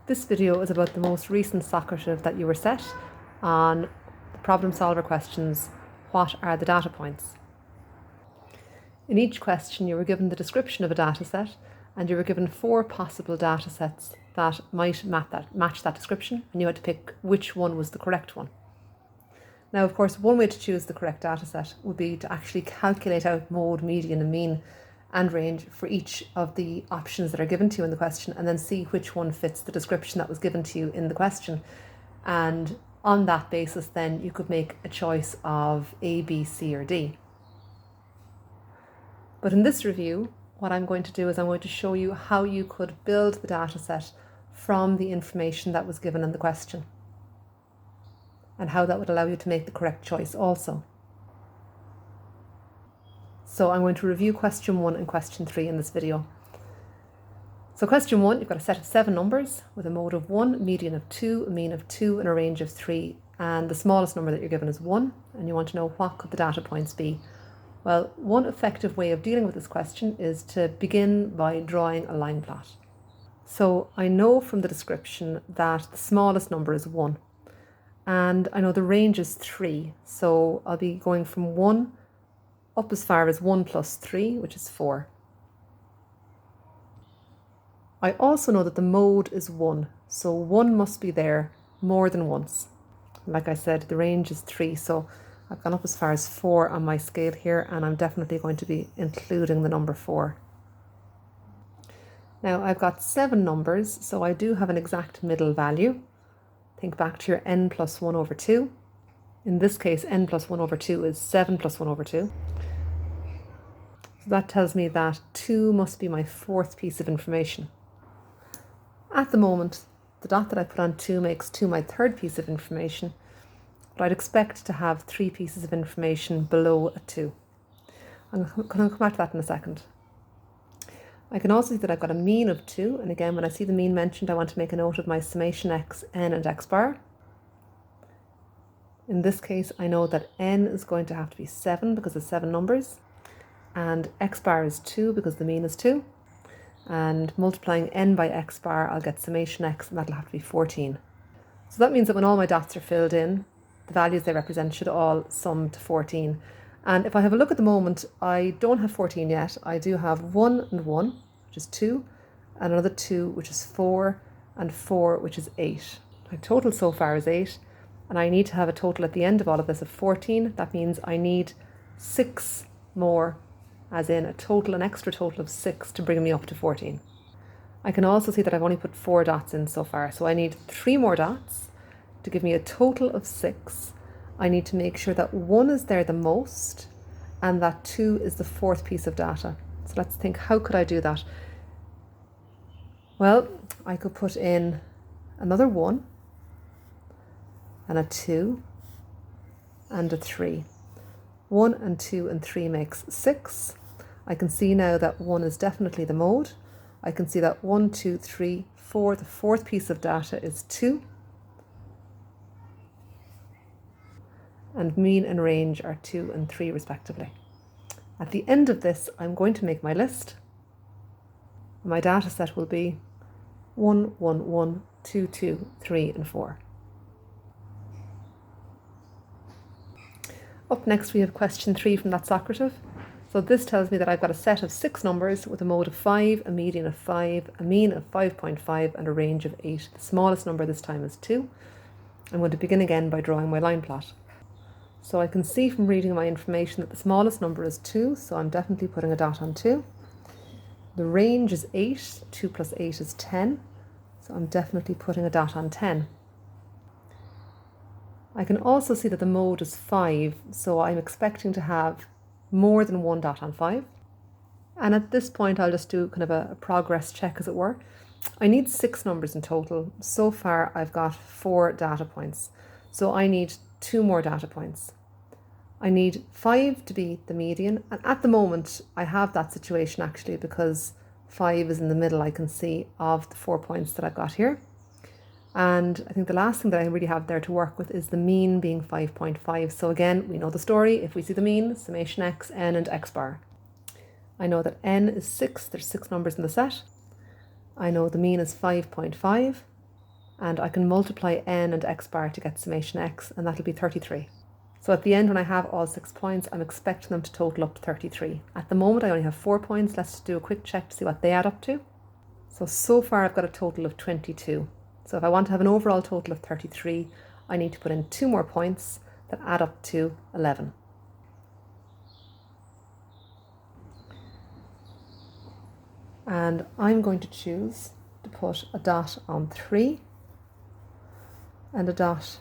This video is about the most recent Socrative that you were set on the problem solver questions, what are the data points? In each question you were given the description of a data set and you were given 4 possible data sets that might match that description, and you had to pick which one was the correct one. Now, of course, one way to choose the correct data set would be to actually calculate out mode, median and mean and range for each of the options that are given to you in the question, and then see which one fits the description that was given to you in the question. And on that basis, then you could make a choice of A, B, C or D. But in this review, what I'm going to do is I'm going to show you how you could build the data set from the information that was given in the question, and how that would allow you to make the correct choice also. So I'm going to review question 1 and question 3 in this video. So question 1, you've got a set of 7 numbers with a mode of 1, a median of 2, a mean of 2 and a range of 3. And the smallest number that you're given is 1, and you want to know what could the data points be. Well, one effective way of dealing with this question is to begin by drawing a line plot. So I know from the description that the smallest number is 1, and I know the range is 3. So I'll be going from 1 up as far as 1 plus 3, which is 4. I also know that the mode is 1, so 1 must be there more than once. Like I said, the range is 3, so I've gone up as far as 4 on my scale here, and I'm definitely going to be including the number 4. Now I've got 7 numbers, so I do have an exact middle value. Think back to your n plus 1 over 2. In this case, n plus 1 over 2 is 7 plus 1 over 2. So that tells me that 2 must be my 4th piece of information. At the moment, the dot that I put on 2 makes 2 my 3rd piece of information, but I'd expect to have 3 pieces of information below a 2. I'm going to come back to that in a second. I can also see that I've got a mean of 2, and again, when I see the mean mentioned, I want to make a note of my summation x, n and x bar. In this case, I know that n is going to have to be 7 because it's 7 numbers, and x bar is 2 because the mean is 2, and multiplying n by x bar, I'll get summation x, and that'll have to be 14. So that means that when all my dots are filled in, the values they represent should all sum to 14. And if I have a look at the moment, I don't have 14 yet. I do have 1 and 1, which is 2, and another 2, which is 4, and 4, which is 8. My total so far is 8, and I need to have a total at the end of all of this of 14. That means I need 6 more, as in an extra total of 6 to bring me up to 14. I can also see that I've only put 4 dots in so far, so I need 3 more dots to give me a total of 6. I need to make sure that 1 is there the most and that 2 is the 4th piece of data. So let's think, how could I do that? Well, I could put in another 1 and a 2 and a 3. 1 and 2 and 3 makes 6. I can see now that 1 is definitely the mode. I can see that 1, 2, 3, 4, the 4th piece of data is 2. And mean and range are 2 and 3 respectively. At the end of this, I'm going to make my list. My data set will be 1, 1, 1, 2, 2, 3 and 4. Up next we have question 3 from that Socrative. So this tells me that I've got a set of 6 numbers with a mode of 5, a median of 5, a mean of 5.5 and a range of 8. The smallest number this time is 2. I'm going to begin again by drawing my line plot. So I can see from reading my information that the smallest number is 2, so I'm definitely putting a dot on 2. The range is 8, 2 plus 8 is 10, so I'm definitely putting a dot on 10. I can also see that the mode is 5, so I'm expecting to have more than 1 dot on 5. And at this point I'll just do kind of a progress check, as it were. I need 6 numbers in total. So far I've got 4 data points, so I need 2 more data points. I need 5 to be the median, and at the moment I have that situation actually because 5 is in the middle, I can see, of the 4 points that I've got here. And I think the last thing that I really have there to work with is the mean being 5.5. So again, we know the story. If we see the mean, summation x, n and x bar. I know that n is 6, there's 6 numbers in the set. I know the mean is 5.5. and I can multiply n and x bar to get summation x, and that'll be 33. So at the end, when I have all 6 points, I'm expecting them to total up to 33. At the moment, I only have 4 points. Let's do a quick check to see what they add up to. So far I've got a total of 22. So if I want to have an overall total of 33, I need to put in 2 more points that add up to 11. And I'm going to choose to put a dot on 3 and a dot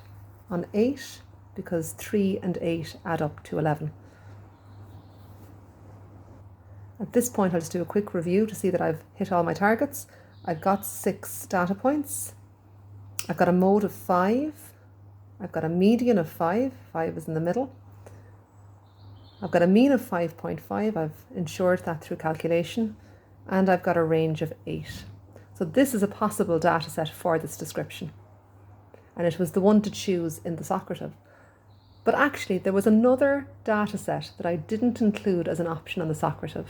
on 8, because 3 and 8 add up to 11. At this point, I'll just do a quick review to see that I've hit all my targets. I've got 6 data points. I've got a mode of 5. I've got a median of 5. 5 is in the middle. I've got a mean of 5.5. I've ensured that through calculation. And I've got a range of 8. So this is a possible data set for this description. And it was the one to choose in the Socrative. But actually, there was another data set that I didn't include as an option on the Socrative.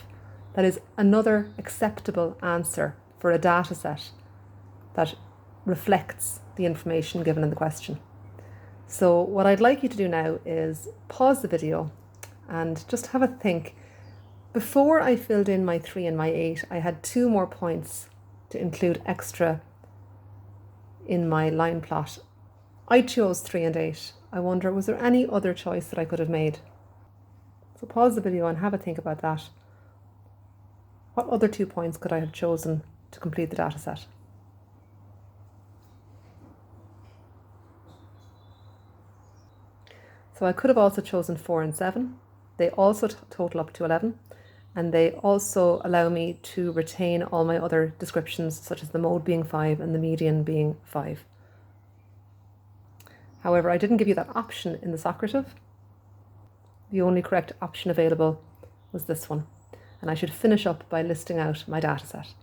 That is another acceptable answer for a data set that reflects the information given in the question. So what I'd like you to do now is pause the video and just have a think. Before I filled in my 3 and my 8, I had 2 more points to include extra in my line plot. I chose 3 and 8. I wonder, was there any other choice that I could have made? So pause the video and have a think about that. What other 2 points could I have chosen to complete the data set? So I could have also chosen 4 and 7. They also total up to 11, and they also allow me to retain all my other descriptions, such as the mode being 5 and the median being 5. However, I didn't give you that option in the Socrative. The only correct option available was this one, and I should finish up by listing out my data set.